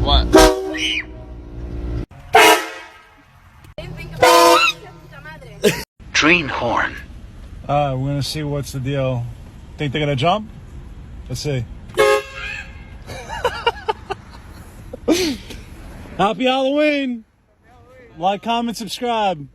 What? Train horn. We're gonna see what's the deal. Think they're gonna jump? Let's see. Happy Halloween! Like, comment, subscribe.